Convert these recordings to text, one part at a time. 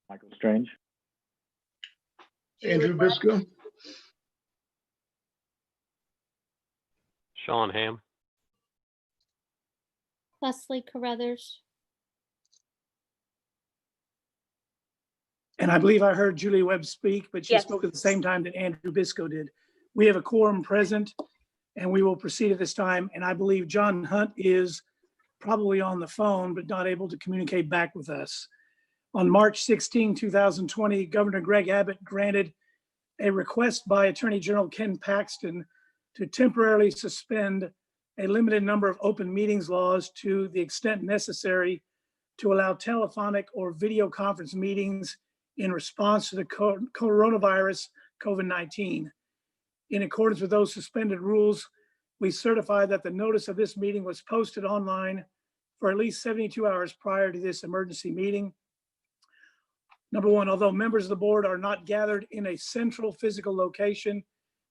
Michael Strange. Andrew Biscoe. Sean Ham. Leslie Carruthers. And I believe I heard Julie Webb speak, but she Yes. spoke at the same time that Andrew Biscoe did. We have a quorum present and we will proceed at this time. And I believe John Hunt is probably on the phone, but not able to communicate back with us. On March 16, 2020, Governor Greg Abbott granted a request by Attorney General Ken Paxton to temporarily suspend a limited number of open meetings laws to the extent necessary to allow telephonic or video conference meetings in response to the coronavirus COVID-19. In accordance with those suspended rules, we certify that the notice of this meeting was posted online for at least 72 hours prior to this emergency meeting. Number one, although members of the board are not gathered in a central physical location,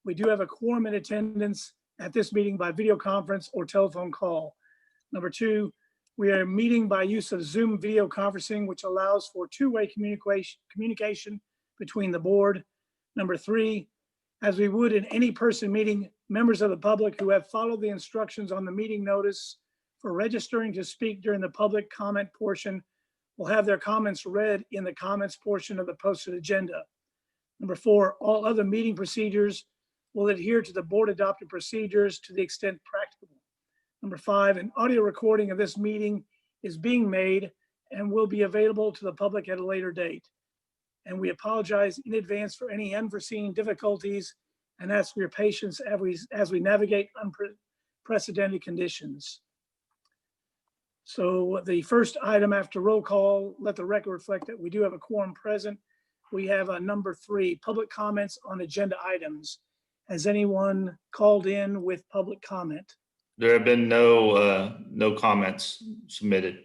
we do have a quorum in attendance at this meeting by video conference or telephone call. Number two, we are meeting by use of Zoom video conferencing, which allows for two-way communication between the board. Number three, as we would in any person meeting, members of the public who have followed the instructions on the meeting notice for registering to speak during the public comment portion will have their comments read in the comments portion of the posted agenda. Number four, all other meeting procedures will adhere to the board adopted procedures to the extent practicable. Number five, an audio recording of this meeting is being made and will be available to the public at a later date. And we apologize in advance for any unforeseen difficulties and ask for your patience as we navigate unprecedented conditions. So the first item after roll call, let the record reflect that we do have a quorum present. We have a number three, public comments on agenda items. Has anyone called in with public comment? There have been no comments submitted.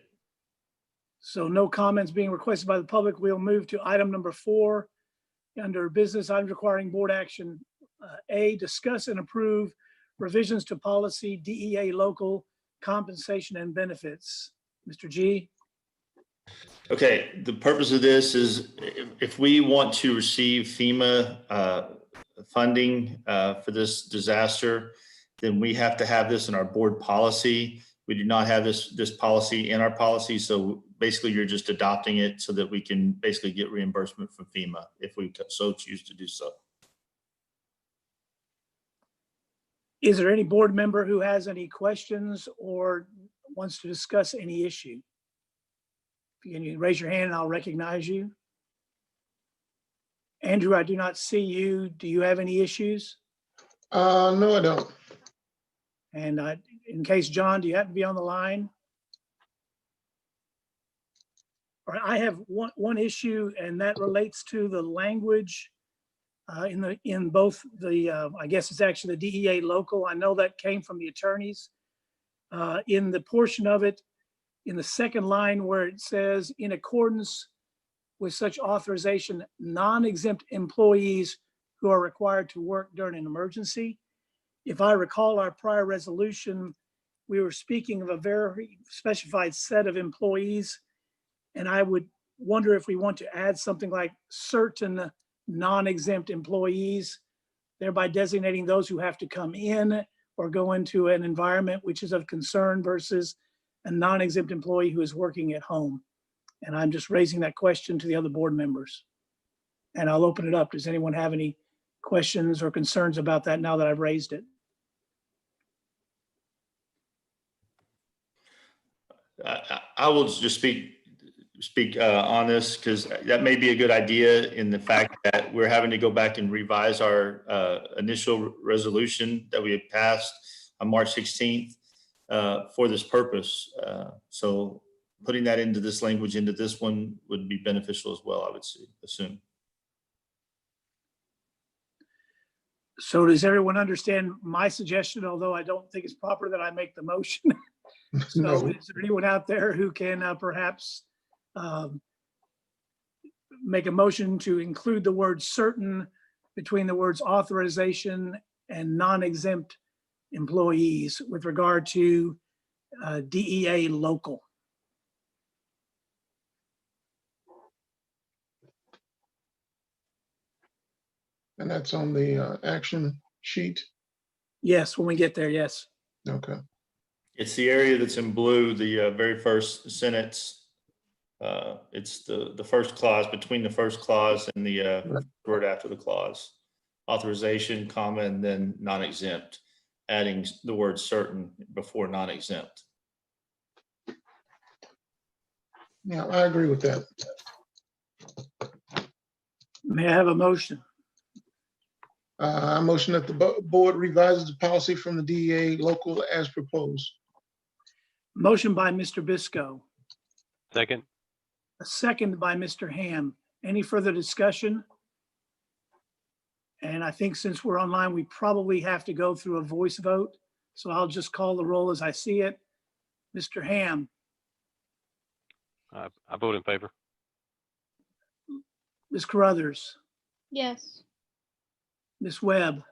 So no comments being requested by the public. We'll move to item number four under business items requiring board action. A, discuss and approve revisions to policy DEA local compensation and benefits. Mr. G. Okay, the purpose of this is if we want to receive FEMA funding for this disaster, then we have to have this in our board policy. We do not have this policy in our policy. So basically you're just adopting it so that we can basically get reimbursement from FEMA if we so choose to do so. Is there any board member who has any questions or wants to discuss any issue? Can you raise your hand and I'll recognize you? Andrew, I do not see you. Do you have any issues? No, I don't. And in case, John, do you happen to be on the line? All right, I have one issue, and that relates to the language in both the, I guess it's actually the DEA local. I know that came from the attorneys. In the portion of it, in the second line where it says, in accordance with such authorization, non-exempt employees who are required to work during an emergency. If I recall our prior resolution, we were speaking of a very specified set of employees. And I would wonder if we want to add something like certain non-exempt employees, thereby designating those who have to come in or go into an environment which is of concern versus a non-exempt employee who is working at home. And I'm just raising that question to the other board members. And I'll open it up. Does anyone have any questions or concerns about that now that I've raised it? I will just speak on this because that may be a good idea in the fact that we're having to go back and revise our initial resolution that we had passed on March 16th for this purpose. So putting that into this language into this one would be beneficial as well, I would assume. So does everyone understand my suggestion, although I don't think it's proper that I make the motion? So No. is there anyone out there who can perhaps make a motion to include the word certain between the words authorization and non-exempt employees with regard to DEA local? And that's on the action sheet. Yes, when we get there, yes. Okay. It's the area that's in blue, the very first sentence. It's the first clause, between the first clause and the word after the clause. Authorization, comma, and then non-exempt, adding the word certain before non-exempt. Yeah, I agree with that. May I have a motion? I motion that the board revises the policy from the DEA local as proposed. Motion by Mr. Bisco, Second. a second by Mr. Ham. Any further discussion? And I think since we're online, we probably have to go through a voice vote. So I'll just call the roll as I see it. Mr. Ham, I vote in favor. Ms. Carruthers, Yes. Ms. Webb,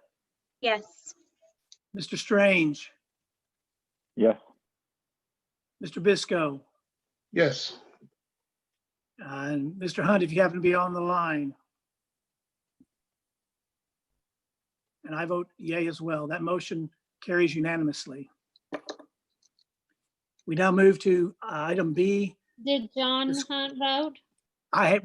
Yes. Mr. Strange, Yes. Mr. Bisco, Yes. and Mr. Hunt, if you happen to be on the line. And I vote yay as well. That motion carries unanimously. We now move to item B. Did John Yes. Hunt vote? I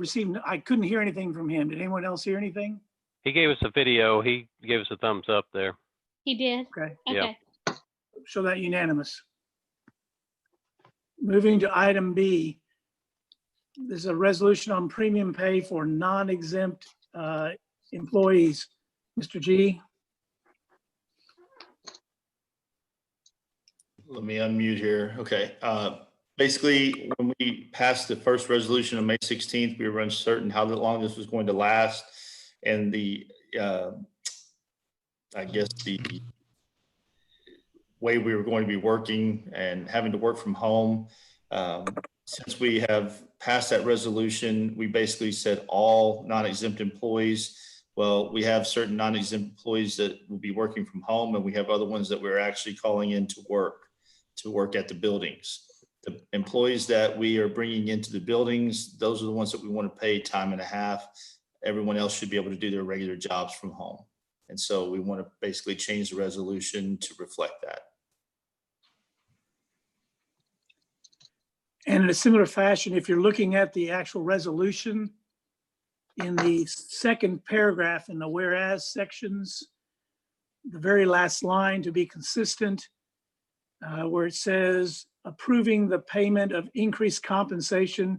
couldn't hear anything from him. Did anyone else hear anything? He gave us a video. He gave us a thumbs up there. He did? Okay, Yeah. Okay. show that unanimous. Moving to item B. This is a resolution on premium pay for non-exempt employees. Mr. G, Let me unmute here. Okay. Basically, when we passed the first resolution on May 16th, we were uncertain how long this was going to last. And I guess the way we were going to be working and having to work from home. Since we have passed that resolution, we basically said all non-exempt employees. Well, we have certain non-exempt employees that will be working from home, and we have other ones that we're actually calling in to work at the buildings. The employees that we are bringing into the buildings, those are the ones that we want to pay time and a half. Everyone else should be able to do their regular jobs from home. And so we want to basically change the resolution to reflect that. and in a similar fashion, if you're looking at the actual resolution, in the second paragraph in the whereas sections, the very last line to be consistent, where it says approving the payment of increased compensation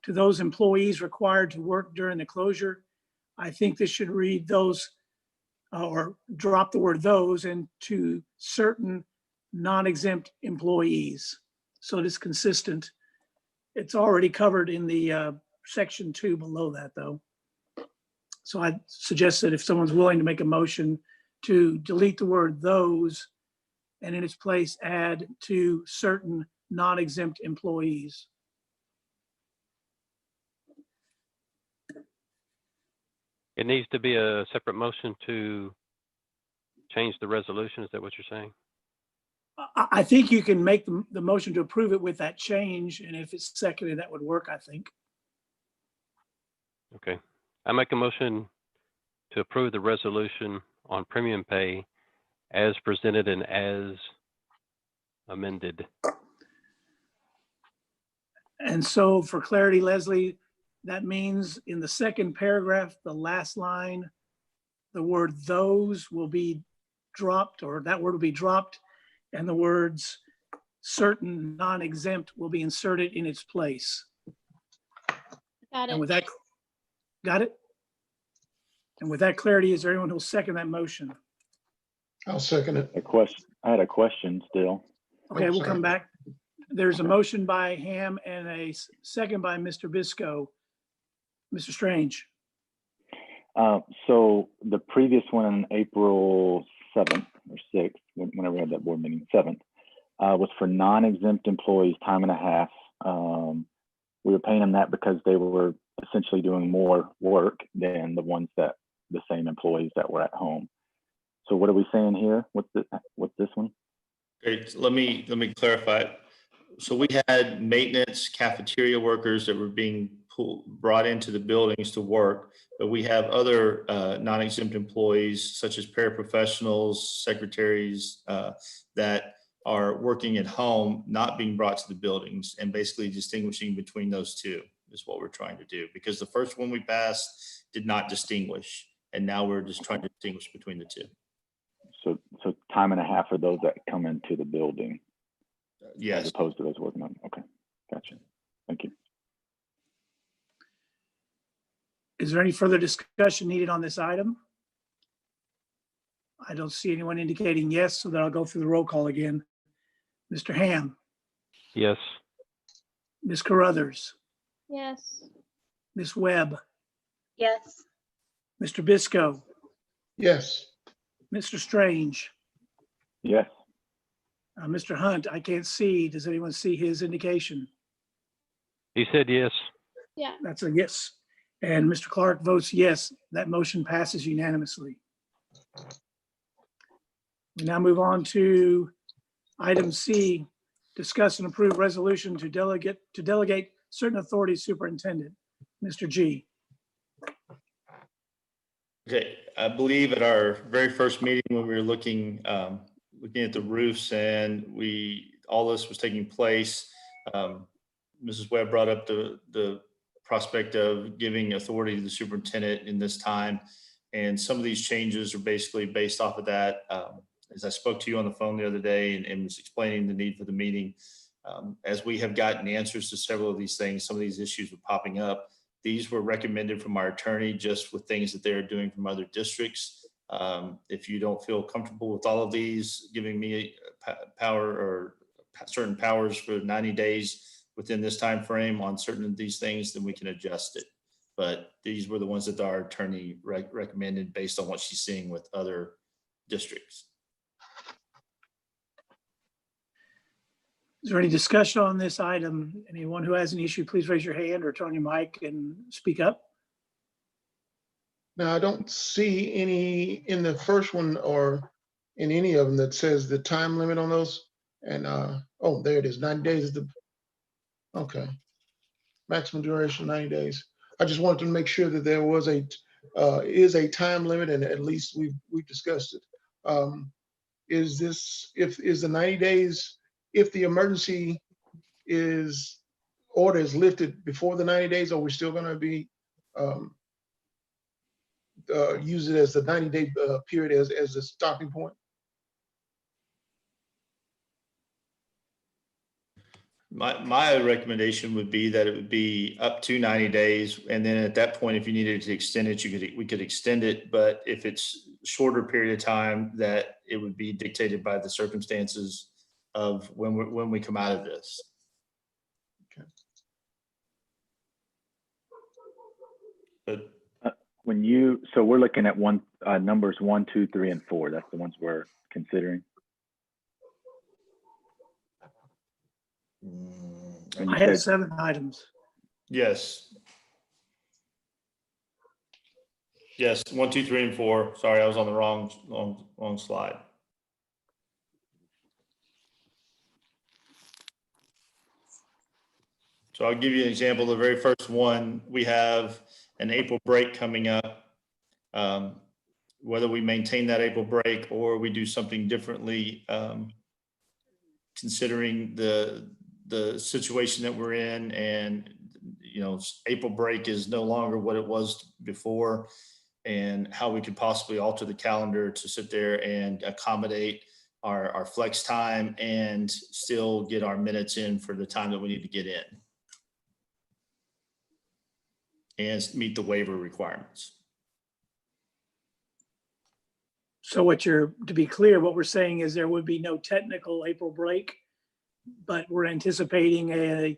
to those employees required to work during the closure. I think this should read those or drop the word those into certain non-exempt employees. So it is consistent. It's already covered in the section 2 below that though. So I suggest that if someone's willing to make a motion to delete the word those and in its place add to certain non-exempt employees. It needs to be a separate motion to change the resolution. Is that what you're saying? I think you can make the motion to approve it with that change, and if it's seconded, that would work, I think. Okay. I make a motion to approve the resolution on premium pay as presented and as amended. And so for clarity, Leslie, that means in the second paragraph, the last line, the word those will be dropped, or that word will be dropped, and the words certain non-exempt will be inserted in its place. Got And it. with that, got it? And with that clarity, is there anyone who'll second that motion? I'll second it. I had a question still. Okay, we'll sorry. come back. There's a motion by Ham and a second by Mr. Bisco. Mr. Strange. So the previous one on April 7th or 6th, whenever we had that board meeting, 7th, was for non-exempt employees, time and a half. We were paying them that because they were essentially doing more work than the same employees that were at home. So what are we saying here? What's this one? Great. Let me clarify. So we had maintenance cafeteria workers that were being brought into the buildings to work, but we have other non-exempt employees such as paraprofessionals, secretaries that are working at home, not being brought to the buildings, and basically distinguishing between those two is what we're trying to do. Because the first one we passed did not distinguish, and now we're just trying to distinguish between the two. So time and a half for those that come into the building as Yes. opposed to those working on. Okay, gotcha. Thank you. Is there any further discussion needed on this item? I don't see anyone indicating yes, so then I'll go through the roll call again. Mr. Ham, Yes. Ms. Carruthers, Yes. Ms. Webb, Yes. Mr. Bisco, Yes. Mr. Strange, Yes. Mr. Hunt, I can't see. Does anyone see his indication? He said yes. Yeah. That's a yes. And Mr. Clark votes yes. That motion passes unanimously. We now move on to item C, discuss and approve resolution to delegate certain authorities to superintendent. Mr. G. Okay, I believe at our very first meeting when we were looking at the roofs and all this was taking place, Mrs. Webb brought up the prospect of giving authority to the superintendent in this time. And some of these changes are basically based off of that. As I spoke to you on the phone the other day and was explaining the need for the meeting, as we have gotten answers to several of these things, some of these issues were popping up. These were recommended from our attorney just with things that they're doing from other districts. If you don't feel comfortable with all of these, giving me power or certain powers for 90 days within this time frame on certain of these things, then we can adjust it. But these were the ones that our attorney recommended based on what she's seeing with other districts. Is there any discussion on this item? Anyone who has an issue, please raise your hand or turn on your mic and speak up. Now, I don't see any in the first one or in any of them that says the time limit on those. And, oh, there it is, 90 days is okay. Maximum duration, 90 days. I just wanted to make sure that there was is a time limit, and at least we've discussed it. Is the 90 days, if the emergency order is lifted before the 90 days, or we're still gonna be use it as the 90-day period as a stopping point? My recommendation would be that it would be up to 90 days. And then at that point, if you needed to extend it, we could extend it. But if it's a shorter period of time, that it would be dictated by the circumstances of when we come out of this. Okay. But So we're looking at numbers 1, 2, 3, and 4. That's the ones we're considering. And you I had said- 7 items. yes. Yes, 1, 2, 3, and 4. Sorry, I was on the wrong slide. So I'll give you an example. The very first one, we have an April break coming up. Whether we maintain that April break or we do something differently, considering the situation that we're in, and April break is no longer what it was before, and how we could possibly alter the calendar to sit there and accommodate our flex time and still get our minutes in for the time that we need to get in and meet the waiver requirements. So to be clear, what we're saying is there would be no technical April break, but we're anticipating a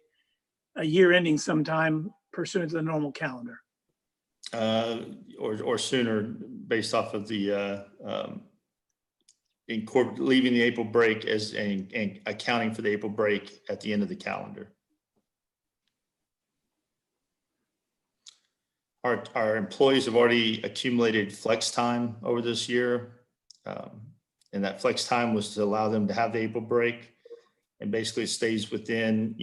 year ending sometime pursuant to the normal calendar. Or sooner, based off of the leaving the April break and accounting for the April break at the end of the calendar. Our employees have already accumulated flex time over this year. And that flex time was to allow them to have the April break. And basically it stays within,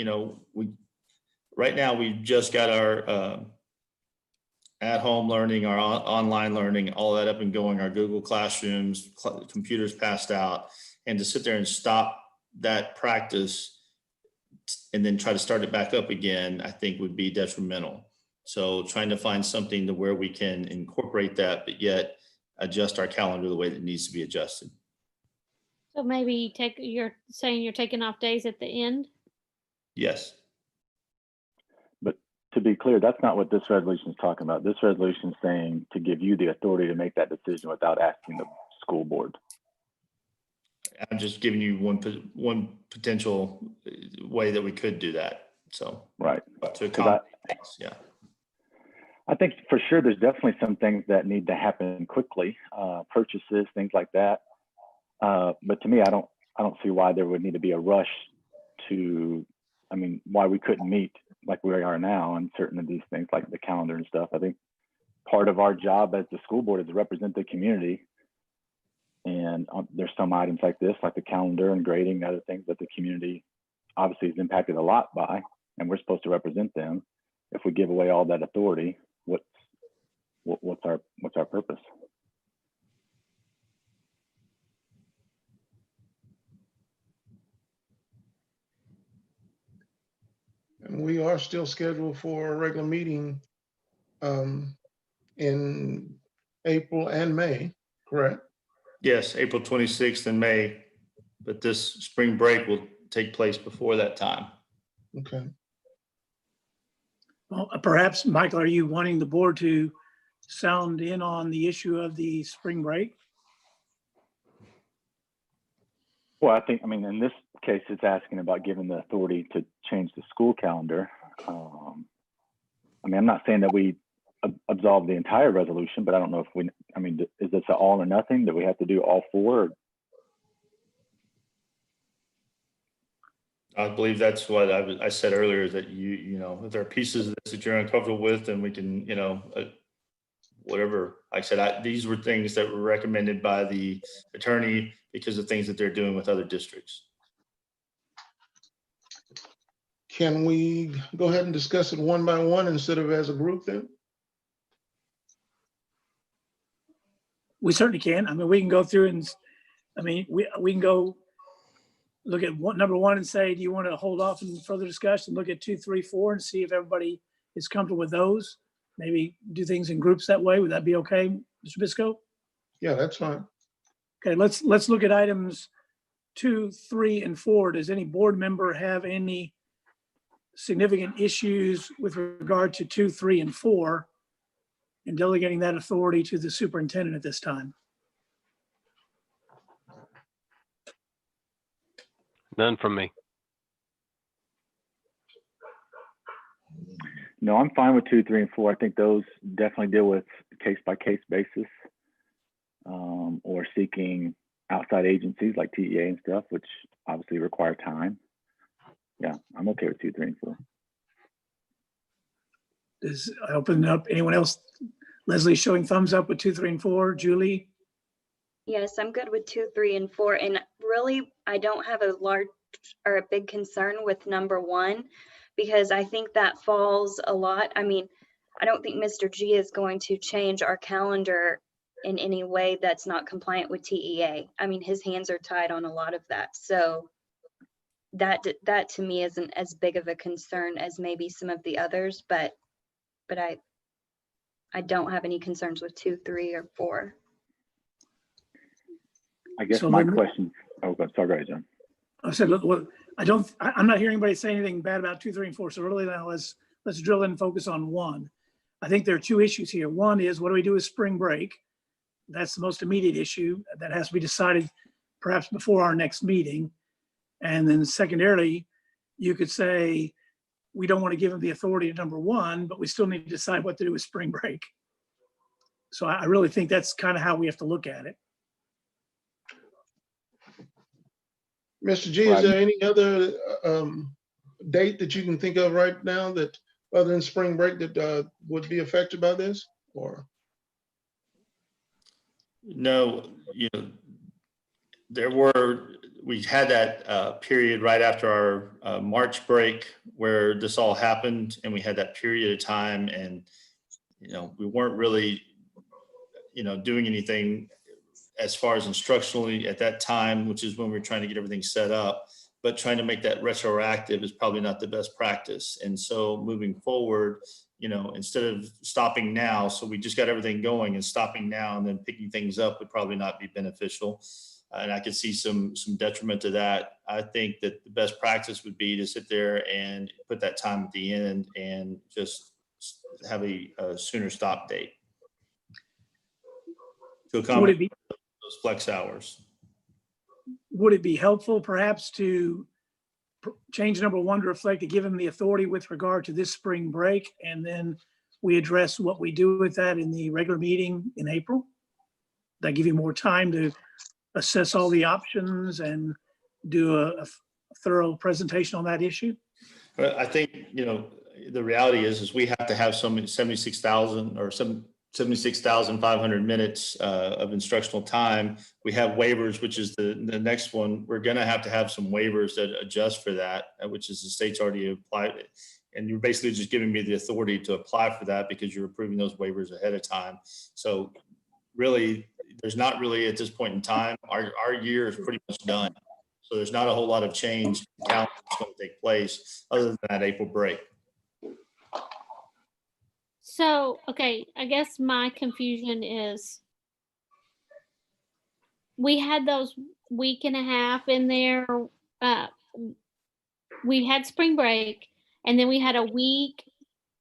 right now we've just got our at-home learning, our online learning, all that up and going, our Google Classrooms, computers passed out, and to sit there and stop that practice and then try to start it back up again, I think would be detrimental. So trying to find something to where we can incorporate that, but yet adjust our calendar the way that it needs to be adjusted. So maybe you're saying you're taking off days at the end? Yes. But to be clear, that's not what this resolution is talking about. This resolution is saying to give you the authority to make that decision without asking the school board. I'm just giving you one potential way that we could do that. So, Right. To accommodate things, yeah. I think for sure there's definitely some things that need to happen quickly, purchases, things like that. But to me, I don't see why there would need to be a rush to, I mean, why we couldn't meet like we are now on certain of these things like the calendar and stuff. I think part of our job as the school board is to represent the community. And there's some items like this, like the calendar and grading, and other things that the community obviously is impacted a lot by, and we're supposed to represent them. If we give away all that authority, what's our purpose? And we are still scheduled for a regular meeting in April and May, correct? Yes, April 26th in May, but this spring break will take place before that time. Okay. Well, perhaps, Michael, are you wanting the board to sound in on the issue of the spring break? Well, I mean, in this case, it's asking about giving the authority to change the school calendar. I mean, I'm not saying that we absolve the entire resolution, but I don't know if I mean, is this an all or nothing? Do we have to do all four? I believe that's what I said earlier, that you know, if there are pieces of this that you're uncomfortable with, then we can, you know, whatever. Like I said, these were things that were recommended by the attorney because of things that they're doing with other districts. Can we go ahead and discuss it one by one instead of as a group then? We certainly can. I mean, we can go through and, I mean, we can go look at number one and say, do you want to hold off and further discussion, look at 2, 3, 4 and see if everybody is comfortable with those? Maybe do things in groups that way. Would that be okay, Mr. Bisco? Yeah, that's fine. Okay, let's look at items 2, 3, and 4. Does any board member have any significant issues with regard to 2, 3, and 4 and delegating that authority to the superintendent at this time? None from me. No, I'm fine with 2, 3, and 4. I think those definitely deal with case by case basis, or seeking outside agencies like TEA and stuff, which obviously require time. Yeah, I'm okay with 2, 3, and 4. I open it up. Anyone else? Leslie showing thumbs up with 2, 3, and 4. Julie? Yes, I'm good with 2, 3, and 4. And really, I don't have a large or a big concern with number 1, because I think that falls a lot. I mean, I don't think Mr. G is going to change our calendar in any way that's not compliant with TEA. I mean, his hands are tied on a lot of that. So that to me isn't as big of a concern as maybe some of the others, but I don't have any concerns with 2, 3, or 4. I guess So my then- question, oh, sorry, go ahead, John. I said, look, well, I'm not hearing anybody say anything bad about 2, 3, and 4. So really now let's drill in and focus on 1. I think there are 2 issues here. One is, what do we do with spring break? That's the most immediate issue that has to be decided perhaps before our next meeting. And then secondarily, you could say, we don't want to give them the authority to number 1, but we still need to decide what to do with spring break. So I really think that's kind of how we have to look at it. Mr. G, is there any other date that you can think of right now that, other than spring break, that would be affected by this? Or No, you know, we had that period right after our March break where this all happened, and we had that period of time, and we weren't really doing anything as far as instructionally at that time, which is when we were trying to get everything set up. But trying to make that retroactive is probably not the best practice. And so moving forward, instead of stopping now, so we just got everything going, and stopping now and then picking things up would probably not be beneficial. And I could see some detriment to that. I think that the best practice would be to sit there and put that time at the end and just have a sooner stop date to accommodate those flex hours. Would it be helpful perhaps to change number 1 to reflect to give him the authority with regard to this spring break, and then we address what we do with that in the regular meeting in April? That give you more time to assess all the options and do a thorough presentation on that issue? I think, the reality is we have to have some 76,000 or some 76,500 minutes of instructional time. We have waivers, which is the next one. We're going to have some waivers that adjust for that, which is the state's already applied. And you're basically just giving me the authority to apply for that because you're approving those waivers ahead of time. So really, there's not really at this point in time, our year is pretty much done. So there's not a whole lot of change that's going to take place other than that April break. So, okay, I guess my confusion is we had those week and a half in there. We had spring break, and then we had a week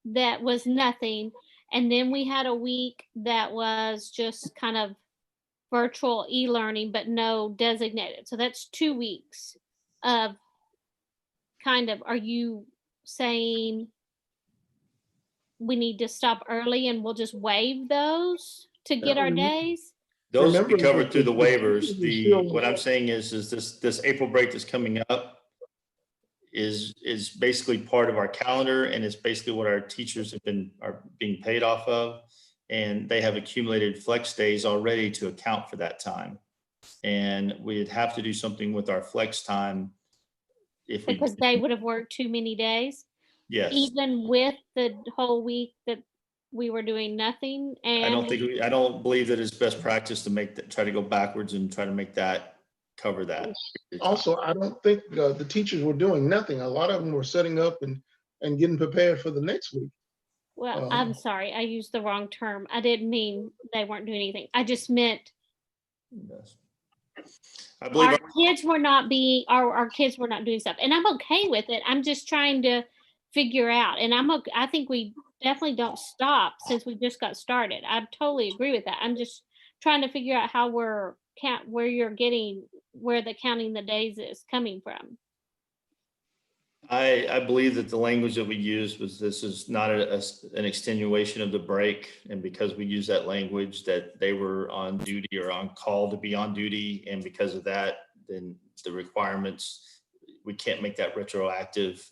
that was nothing. And then we had a week that was just kind of virtual e-learning, but no designated. So that's 2 weeks of kind of, are you saying we need to stop early and we'll just waive those to get our days? Those will be Remember, covered through the waivers. still- What I'm saying is this April break that's coming up is basically part of our calendar, and it's basically what our teachers are being paid off of, and they have accumulated flex days already to account for that time. And we'd have to do something with our flex time if we. Because they would have worked too many days, Yes. even with the whole week that we were doing nothing. And I don't believe that it's best practice to try to go backwards and try to make that cover that. Also, I don't think the teachers were doing nothing. A lot of them were setting up and getting prepared for the next week. well, I'm sorry, I used the wrong term. I didn't mean they weren't doing anything. I just meant Yes. I believe our kids were not doing stuff, and I'm okay with it. I'm just trying to figure out, and I think we definitely don't stop since we just got started. I totally agree with that. I'm just trying to figure out how where the counting the days is coming from. I believe that the language that we used was this is not an extenuation of the break. And because we use that language that they were on duty or on call to be on duty. And because of that, then the requirements, we can't make that retroactive,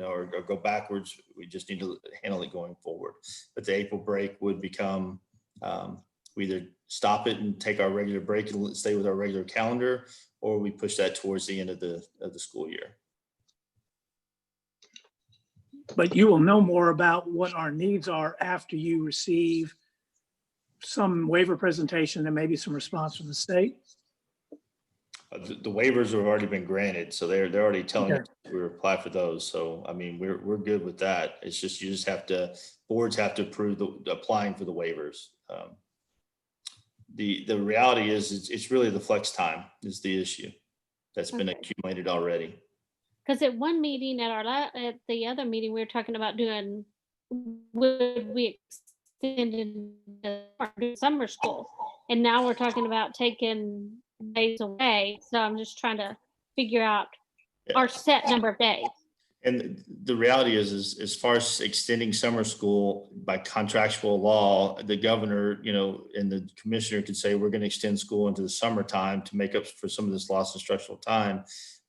or go backwards. We just need to handle it going forward. But the April break would become, we either stop it and take our regular break and stay with our regular calendar, or we push that towards the end of the school year. But you will know more about what our needs are after you receive some waiver presentation and maybe some response from the state. The waivers have already been granted, so they're already telling us we apply for those. So I mean, we're good with that. It's just boards have to approve applying for the waivers. The reality is it's really the flex time is the issue that's been accumulated already. Because at one meeting at the other meeting, we were talking about would we extend into summer school? And now we're talking about taking days away. So I'm just trying to figure out our set number of days. And the reality is as far as extending summer school by contractual law, the governor, and the commissioner could say, we're going to extend school into the summertime to make up for some of this lost instructional time.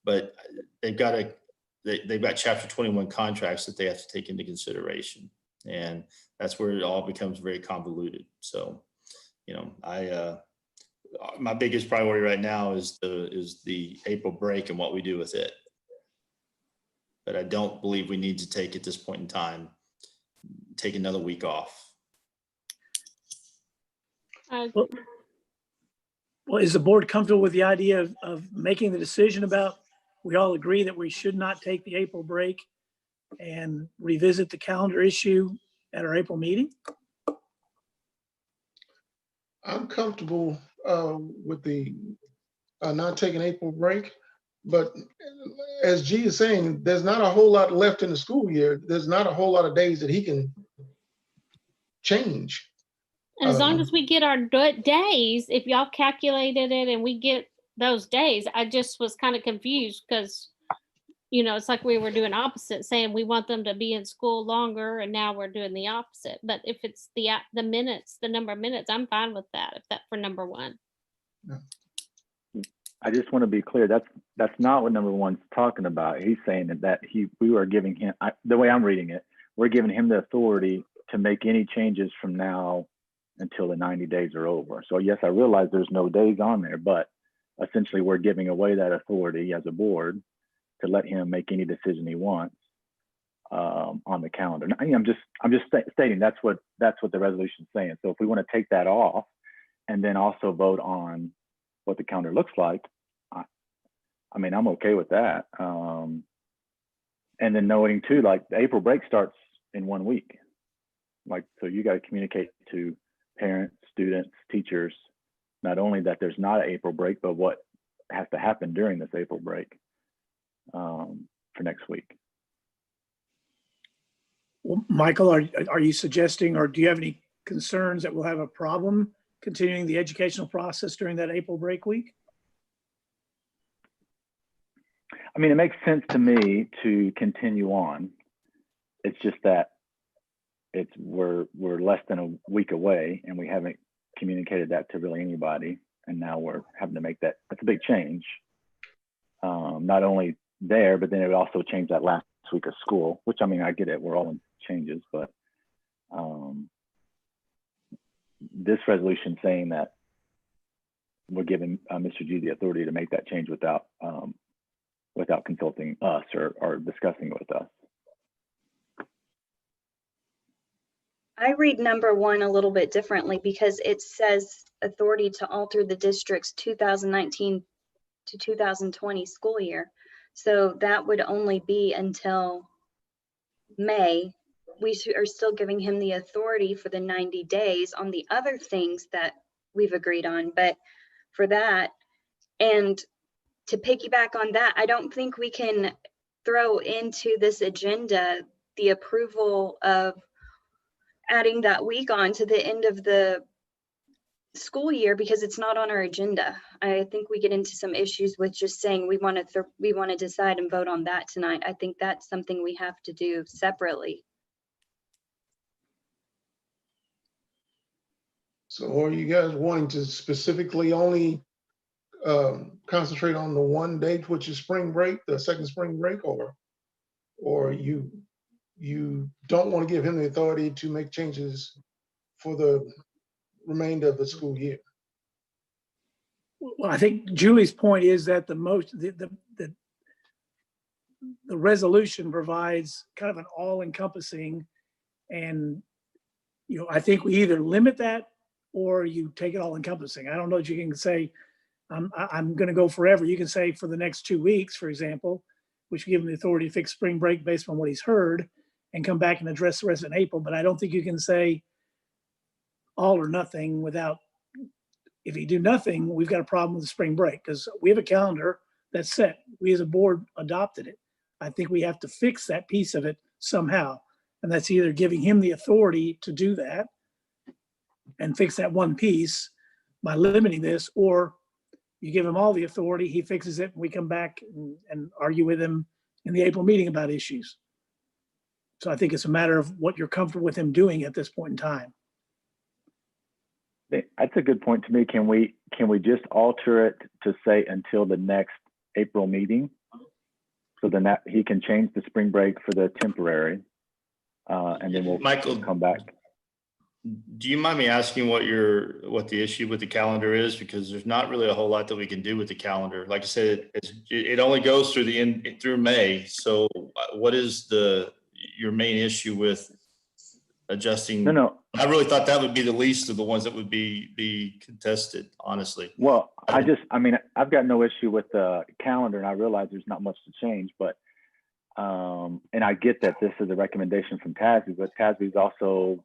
But they've got Chapter 21 contracts that they have to take into consideration. And that's where it all becomes very convoluted. So, my biggest priority right now is the April break and what we do with it. But I don't believe we need to take at this point in time, take another week off. Well, is the board comfortable with the idea of making the decision about, we all agree that we should not take the April break and revisit the calendar issue at our April meeting? I'm comfortable with the not taking April break, but as G is saying, there's not a whole lot left in the school year. There's not a whole lot of days that he can change. And as long as we get our days, if y'all calculated it and we get those days, I just was kind of confused because, you know, it's like we were doing opposite, saying we want them to be in school longer, and now we're doing the opposite. But if it's the minutes, the number of minutes, I'm fine with that. If that for number one. I just want to be clear. That's not what number one's talking about. He's saying that we are giving him, the way I'm reading it, we're giving him the authority to make any changes from now until the 90 days are over. So yes, I realize there's no days on there, but essentially we're giving away that authority as a board to let him make any decision he wants on the calendar. I'm just stating that's what the resolution is saying. So if we want to take that off and then also vote on what the calendar looks like, I mean, I'm okay with that. And then knowing too, like the April break starts in 1 week. Like, so you got to communicate to parents, students, teachers, not only that there's not an April break, but what has to happen during this April break for next week. Well, Michael, are you suggesting, or do you have any concerns that we'll have a problem continuing the educational process during that April break week? I mean, it makes sense to me to continue on. It's just that we're less than a week away and we haven't communicated that to really anybody. And now we're having to make that. That's a big change. Not only there, but then it would also change that last week of school, which, I mean, I get it. We're all in changes, but this resolution saying that we're giving Mr. G the authority to make that change without consulting us or discussing it with us. I read number one a little bit differently because it says authority to alter the district's 2019 to 2020 school year. So that would only be until May. We are still giving him the authority for the 90 days on the other things that we've agreed on. But for that, and to piggyback on that, I don't think we can throw into this agenda the approval of adding that week on to the end of the school year because it's not on our agenda. I think we get into some issues with just saying we want to decide and vote on that tonight. I think that's something we have to do separately. So are you guys wanting to specifically only concentrate on the one date, which is spring break, the second spring break, or you don't want to give him the authority to make changes for the remainder of the school year? Well, I think Julie's point is that the resolution provides kind of an all-encompassing, and I think we either limit that or you take it all-encompassing. I don't know that you can say I'm going to go forever. You can say for the next 2 weeks, for example, which give him the authority to fix spring break based on what he's heard, and come back and address the rest in April. But I don't think you can say all or nothing without. If you do nothing, we've got a problem with the spring break because we have a calendar that's set. We as a board adopted it. I think we have to fix that piece of it somehow. And that's either giving him the authority to do that and fix that one piece by limiting this, or you give him all the authority, he fixes it, and we come back and argue with him in the April meeting about issues. So I think it's a matter of what you're comfortable with him doing at this point in time. That's a good point to me. Can we just alter it to say until the next April meeting? So then that he can change the spring break for the temporary, and then we'll Michael, come back. Do you mind me asking what the issue with the calendar is? Because there's not really a whole lot that we can do with the calendar. Like I said, it only goes through through May. So what is your main issue with adjusting? No. I really thought that would be the least of the ones that would be contested, honestly. Well, I mean, I've got no issue with the calendar, and I realize there's not much to change, but and I get that this is a recommendation from TASB, but TASB is also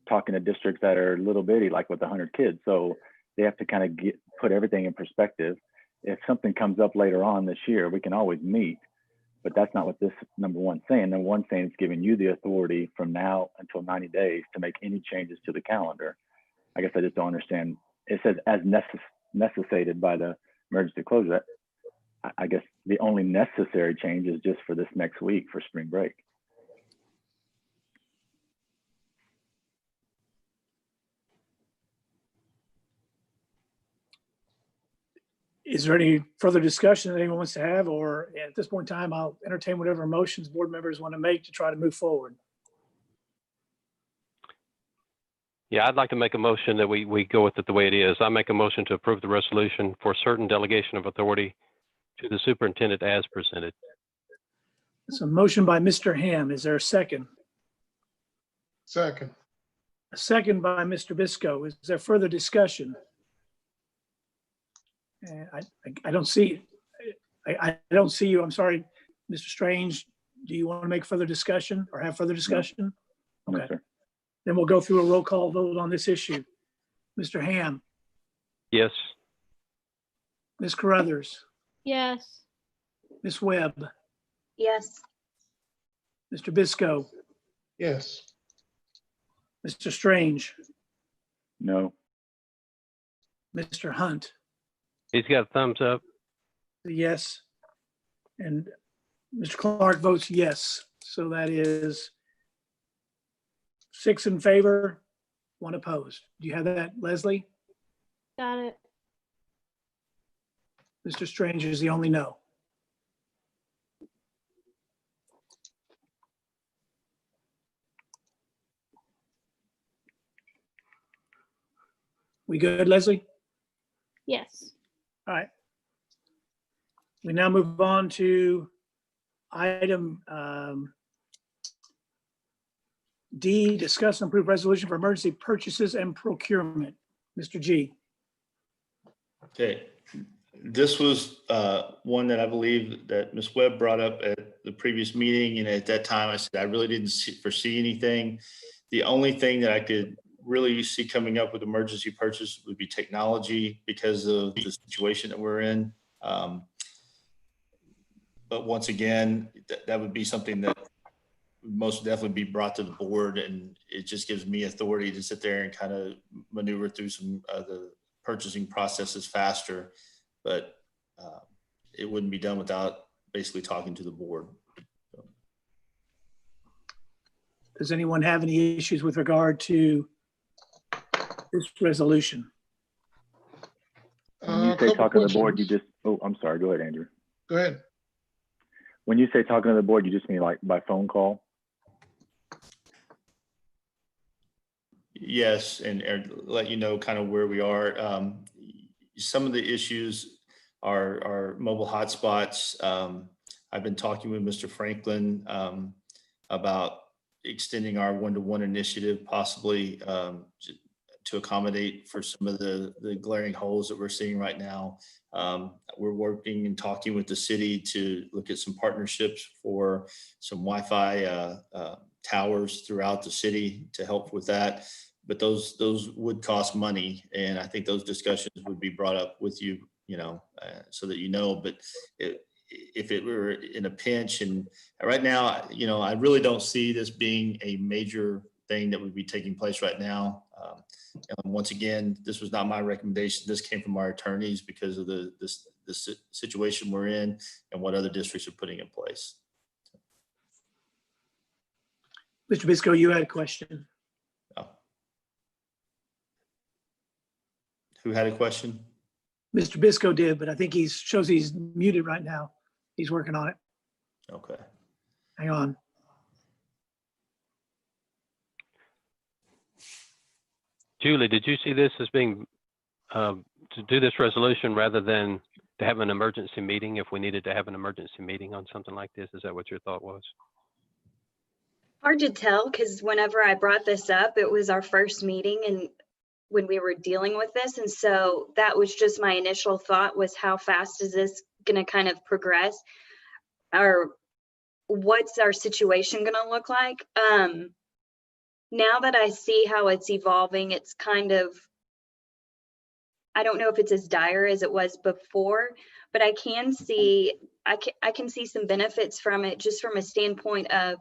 talking to districts that are little bitty, like with 100 kids. So they have to kind of put everything in perspective. If something comes up later on this year, we can always meet, but that's not what this number one saying. Number one saying is giving you the authority from now until 90 days to make any changes to the calendar. I guess I just don't understand. It says as necessitated by the emergency closure. I guess the only necessary change is just for this next week for spring break. Is there any further discussion that anyone wants to have, or at this point in time, I'll entertain whatever motions board members want to make to try to move forward. Yeah, I'd like to make a motion that we go with it the way it is. I make a motion to approve the resolution for certain delegation of authority to the superintendent as presented. It's a motion by Mr. Ham. Is there a second? Second. A second by Mr. Bisco. Is there further discussion? I don't see, I don't see you. I'm sorry, Mr. Strange. Do you want to make further discussion or have further discussion? No, Okay. sir. Then we'll go through a roll call vote on this issue. Mr. Ham, Yes. Ms. Carruthers, Yes. Ms. Webb, Yes. Mr. Bisco, Yes. Mr. Strange, No. Mr. Hunt, He's got a thumbs up. yes. And Mr. Clark votes yes. So that is 6 in favor, 1 opposed. Do you have that, Leslie? Got it. Mr. Strange is the only no. We good, Leslie? Yes. All right. We now move on to item D, discuss and approve resolution for emergency purchases and procurement. Mr. G. Okay, this was one that I believe that Ms. Webb brought up at the previous meeting, and at that time I said I really didn't foresee anything. The only thing that I could really see coming up with emergency purchase would be technology because of the situation that we're in. But once again, that would be something that would most definitely be brought to the board, and it just gives me authority to sit there and kind of maneuver through some of the purchasing processes faster. But it wouldn't be done without basically talking to the board. Does anyone have any issues with regard to this resolution? When you say Couple talking to the board, you questions. just, oh, I'm sorry. Go ahead, Andrew. Go ahead. When you say talking to the board, you just mean like by phone call? Yes, and let you know kind of where we are. Some of the issues are mobile hotspots. I've been talking with Mr. Franklin about extending our one-to-one initiative, possibly to accommodate for some of the glaring holes that we're seeing right now. We're working and talking with the city to look at some partnerships for some Wi-Fi towers throughout the city to help with that. But those would cost money, and I think those discussions would be brought up with you, so that you know. But if it were in a pinch, and right now, I really don't see this being a major thing that would be taking place right now. Once again, this was not my recommendation. This came from our attorneys because of the situation we're in and what other districts are putting in place. Mr. Bisco, you had a question. Oh. Who had a question? Mr. Bisco did, but I think shows he's muted right now. He's working on it. Okay. Hang on. Julie, did you see this as being, to do this resolution rather than to have an emergency meeting if we needed to have an emergency meeting on something like this? Is that what your thought was? Hard to tell, because whenever I brought this up, it was our first meeting and when we were dealing with this. And so that was just my initial thought, was how fast is this going to kind of progress? Or what's our situation going to look like? Now that I see how it's evolving, it's kind of, I don't know if it's as dire as it was before, but I can see, I can see some benefits from it, just from a standpoint of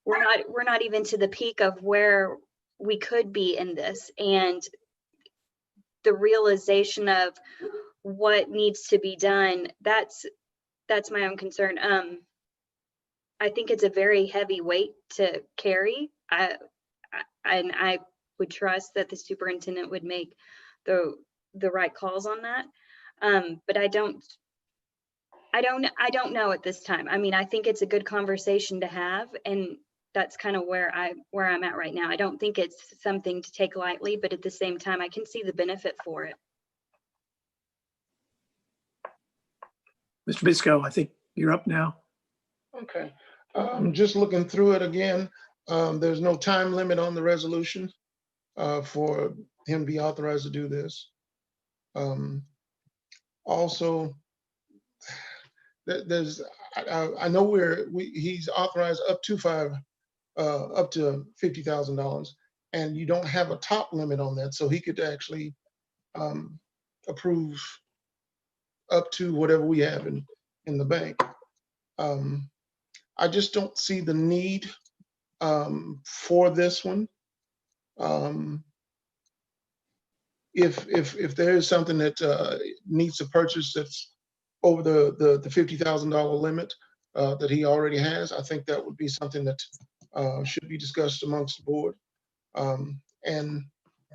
we're not even to the peak of where we could be in this, and the realization of what needs to be done. That's my own concern. I think it's a very heavy weight to carry. And I would trust that the superintendent would make the right calls on that. But I don't know at this time. I mean, I think it's a good conversation to have, and that's kind of where I'm at right now. I don't think it's something to take lightly, but at the same time, I can see the benefit for it. Mr. Bisco, I think you're up now. Okay, just looking through it again. There's no time limit on the resolution for him to be authorized to do this. Also, there's, I know he's authorized up to $50,000, and you don't have a top limit on that, so he could actually approve up to whatever we have in the bank. I just don't see the need for this one. If there is something that needs to purchase that's over the $50,000 limit that he already has, I think that would be something that should be discussed amongst the board. And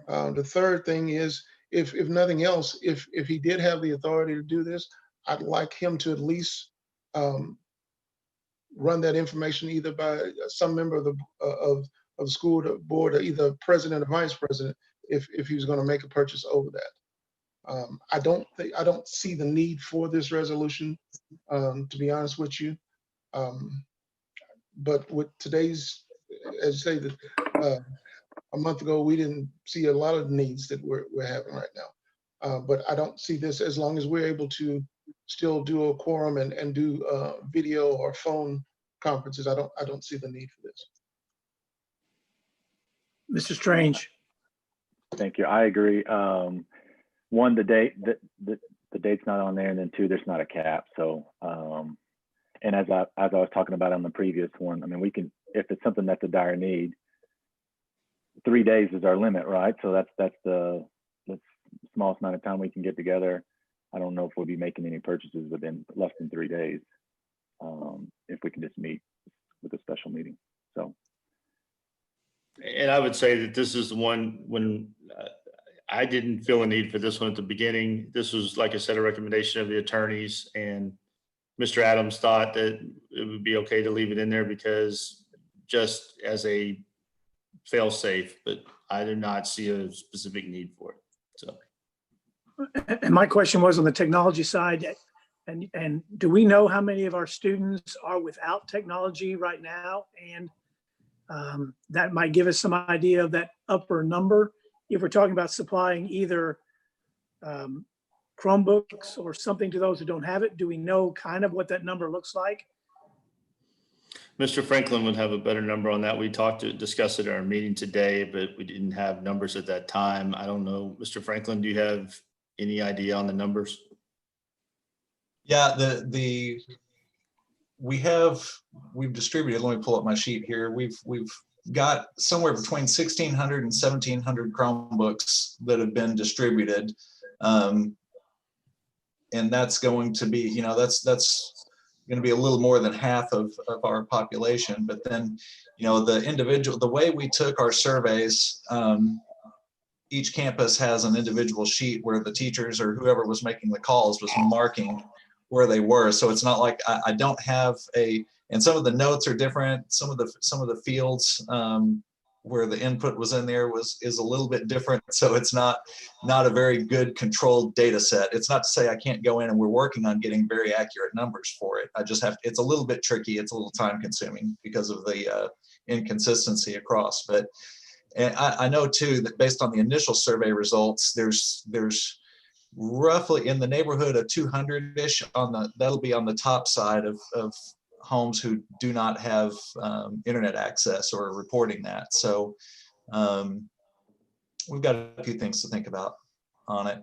the third thing is, if nothing else, if he did have the authority to do this, I'd like him to at least run that information either by some member of the school board, or either president or vice president, if he was going to make a purchase over that. I don't see the need for this resolution, to be honest with you. But with today's, as you say, that a month ago we didn't see a lot of needs that we're having right now. But I don't see this, as long as we're able to still do a quorum and do video or phone conferences. I don't see the need for this. Mr. Strange. Thank you. I agree. One, the date's not on there, and then two, there's not a cap. So, and as I was talking about on the previous one, I mean, we can, if it's something that's a dire need, 3 days is our limit, right? So that's the smallest amount of time we can get together. I don't know if we'll be making any purchases within less than 3 days, if we can just meet with a special meeting. So. And I would say that this is the one when I didn't feel a need for this one at the beginning. This was, like I said, a recommendation of the attorneys, and Mr. Adams thought that it would be okay to leave it in there because just as a fail safe, but I do not see a specific need for it. So. And my question was on the technology side, and do we know how many of our students are without technology right now? And that might give us some idea of that upper number. If we're talking about supplying either Chromebooks or something to those who don't have it, do we know kind of what that number looks like? Mr. Franklin would have a better number on that. We discussed it at our meeting today, but we didn't have numbers at that time. I don't know. Mr. Franklin, do you have any idea on the numbers? Yeah, we've distributed, let me pull up my sheet here. We've got somewhere between 1,600 and 1,700 Chromebooks that have been distributed. And that's going to be, that's going to be a little more than half of our population. But then, the way we took our surveys, each campus has an individual sheet where the teachers or whoever was making the calls was marking where they were. So it's not like I don't have and some of the notes are different. Some of the fields where the input was in there is a little bit different. So it's not a very good controlled data set. It's not to say I can't go in, and we're working on getting very accurate numbers for it. I just have, it's a little bit tricky. It's a little time consuming because of the inconsistency across. But and I know too that based on the initial survey results, there's roughly in the neighborhood of 200-ish that'll be on the top side of homes who do not have internet access or reporting that. So we've got a few things to think about on it.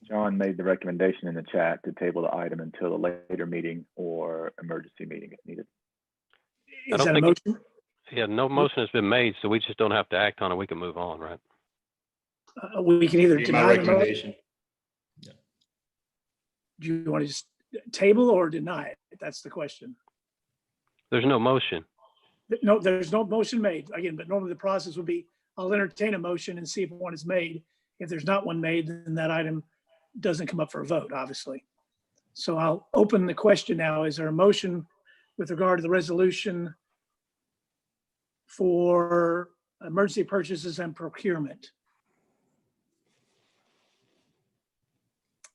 John made the recommendation in the chat to table the item until a later meeting or emergency meeting if needed. I Is don't that a think- motion? Yeah, no motion has been made, so we just don't have to act on it. We can move on, right? We can either Be my deny the motion. recommendation. Do you want to just table or deny it? That's the question. There's no motion. No, there's no motion made again, but normally the process would be I'll entertain a motion and see if one is made. If there's not one made, then that item doesn't come up for a vote, obviously. So I'll open the question now. Is there a motion with regard to the resolution for emergency purchases and procurement?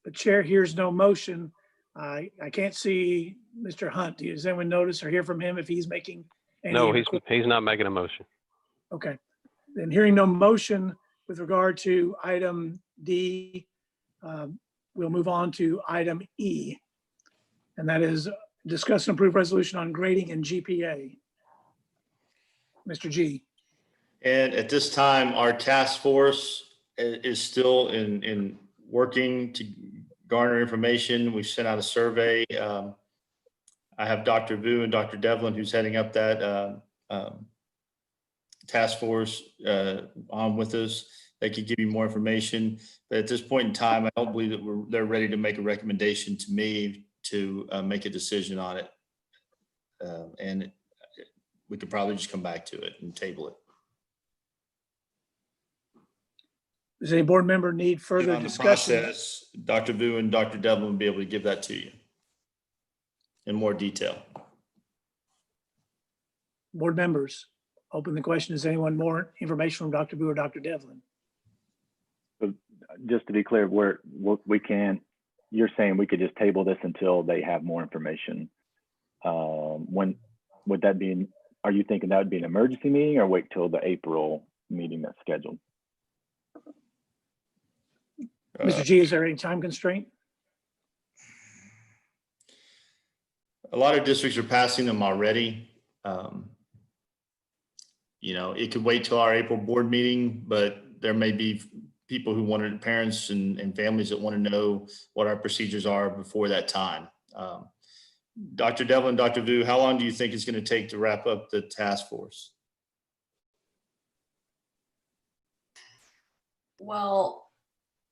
The chair hears no motion. I can't see Mr. Hunt. Does anyone notice or hear from him if he's making any? No, he's not making a motion. Okay. Then hearing no motion with regard to item D, we'll move on to item E. And that is discuss and approve resolution on grading and GPA. Mr. G. And at this time, our task force is still in working to garner information. We've sent out a survey. I have Dr. Vu and Dr. Devlin, who's heading up that task force on with us. They could give you more information. But at this point in time, I don't believe that they're ready to make a recommendation to me to make a decision on it. And we could probably just come back to it and table it. Does any board member need further On the discussion? process, Dr. Vu and Dr. Devlin will be able to give that to you in more detail. Board members, open the question. Is anyone more information from Dr. Vu or Dr. Devlin? Just to be clear, you're saying we could just table this until they have more information. When would that be? Are you thinking that would be an emergency meeting or wait till the April meeting that's scheduled? Mr. G, is there any time constraint? A lot of districts are passing them already. It could wait till our April board meeting, but there may be people who wanted, parents and families that want to know what our procedures are before that time. Dr. Devlin, Dr. Vu, how long do you think it's going to take to wrap up the task force? Well,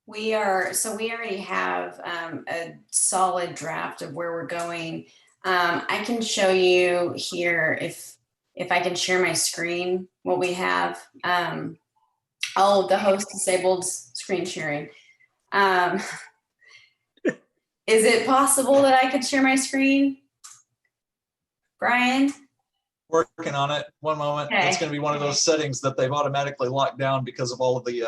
we already have a solid draft of where we're going. I can show you here if I can share my screen, what we have. Oh, the host disabled screen sharing. Is it possible that I could share my screen? Brian? Working on it. One moment. Okay. It's going to be one of those settings that they've automatically locked down because of all of the.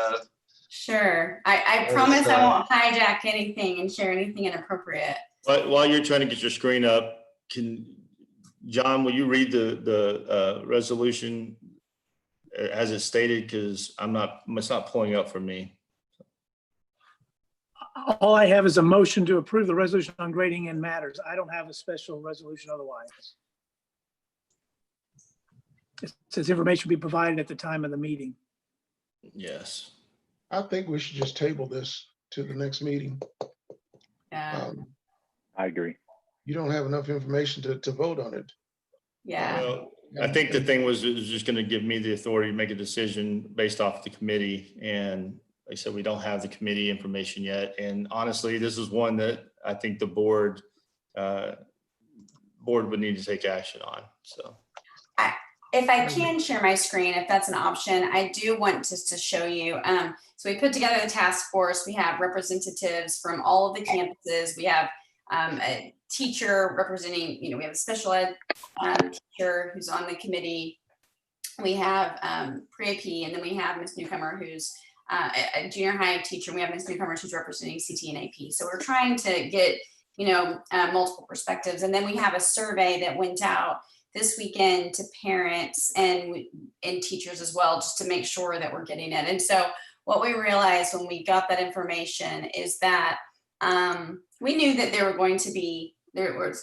Sure. I promise I won't hijack anything and share anything inappropriate. But while you're trying to get your screen up, John, will you read the resolution as it's stated? Because it's not pulling up for me. All I have is a motion to approve the resolution on grading and matters. I don't have a special resolution otherwise. It says information be provided at the time of the meeting. Yes. I think we should just table this to the next meeting. Yeah. I agree. You don't have enough information to vote on it. Yeah. Well, I think the thing was just going to give me the authority to make a decision based off the committee. And like I said, we don't have the committee information yet. And honestly, this is one that I think the board would need to take action on. So. If I can share my screen, if that's an option, I do want to show you. So we put together the task force. We have representatives from all of the campuses. We have teacher representing, we have a special ed teacher who's on the committee. We have pre-AP, and then we have Ms. Newcomer, who's a junior high teacher. We have Ms. Newcomer, who's representing CT and AP. So we're trying to get, multiple perspectives. And then we have a survey that went out this weekend to parents and teachers as well, just to make sure that we're getting it. And so what we realized when we got that information is that we knew that there was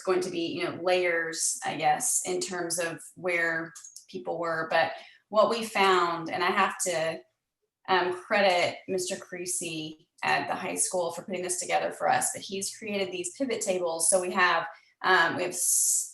going to be, layers, I guess, in terms of where people were. But what we found, and I have to credit Mr. Creasy at the high school for putting this together for us, but he's created these pivot tables. So we have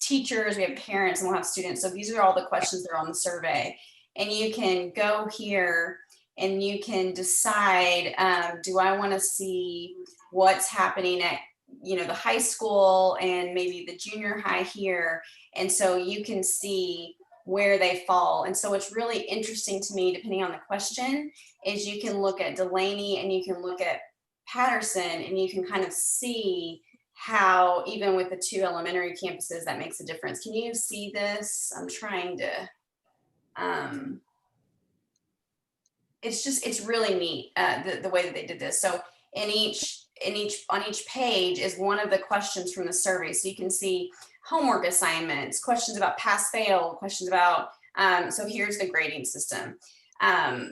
teachers, we have parents, and we'll have students. So these are all the questions that are on the survey. And you can go here and you can decide, do I want to see what's happening at the high school and maybe the junior high here? And so you can see where they fall. And so what's really interesting to me, depending on the question, is you can look at Delaney and you can look at Patterson, and you can kind of see how, even with the 2 elementary campuses, that makes a difference. Can you see this? I'm trying to, it's really neat, the way that they did this. So on each page is one of the questions from the survey. So you can see homework assignments, questions about pass fail, questions about, so here's the grading system.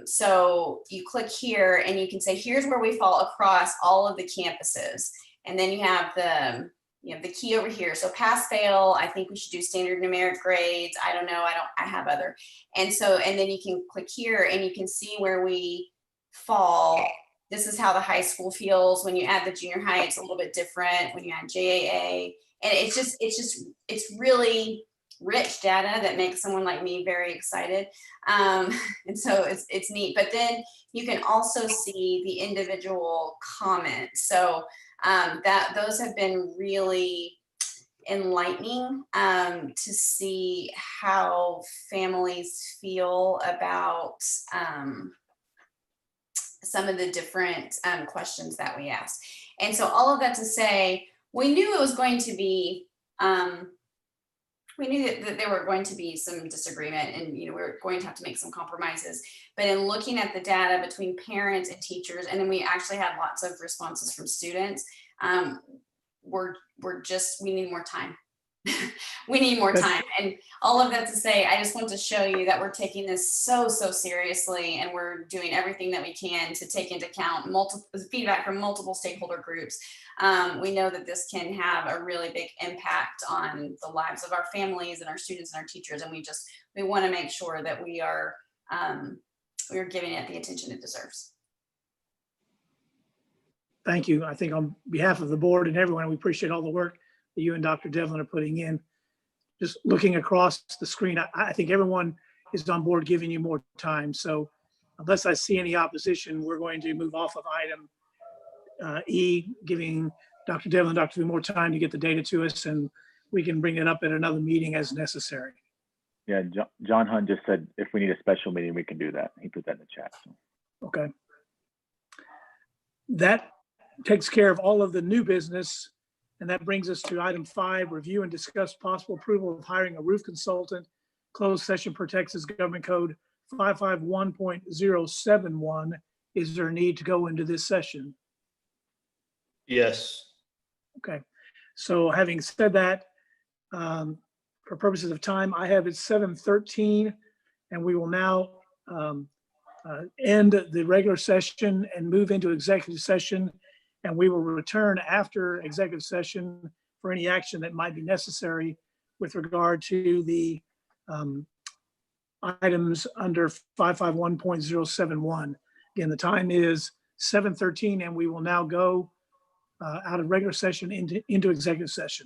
So you click here and you can say, here's where we fall across all of the campuses. And then you have the key over here. So pass fail, I think we should do standard numeric grades. I don't know. I have other. And then you can click here and you can see where we fall. This is how the high school feels. When you add the junior high, it's a little bit different when you add JAA. And it's really rich data that makes someone like me very excited. And so it's neat. But then you can also see the individual comments. So those have been really enlightening to see how families feel about some of the different questions that we asked. And so all of that to say, we knew it was going to be, we knew that there were going to be some disagreement, and we were going to have to make some compromises. But in looking at the data between parents and teachers, and then we actually had lots of responses from students, we need more time. We need more time. And all of that to say, I just want to show you that we're taking this so seriously, and we're doing everything that we can to take into account multiple feedback from multiple stakeholder groups. We know that this can have a really big impact on the lives of our families and our students and our teachers. And we want to make sure that we are giving it the attention it deserves. Thank you. I think on behalf of the board and everyone, we appreciate all the work that you and Dr. Devlin are putting in. Just looking across the screen, I think everyone is on board giving you more time. So unless I see any opposition, we're going to move off of item E, giving Dr. Devlin and Dr. Vu more time to get the data to us, and we can bring it up at another meeting as necessary. Yeah, John Hunt just said if we need a special meeting, we can do that. He put that in the chat. So. Okay. That takes care of all of the new business. And that brings us to item 5, review and discuss possible approval of hiring a roof consultant, closed session per Texas Government Code 551.071. Is there a need to go into this session? Yes. Okay. So having said that, for purposes of time, I have it 7:13, and we will now end the regular session and move into executive session. And we will return after executive session for any action that might be necessary with regard to the items under 551.071. Again, the time is 7:13, and we will now go out of regular session into executive session.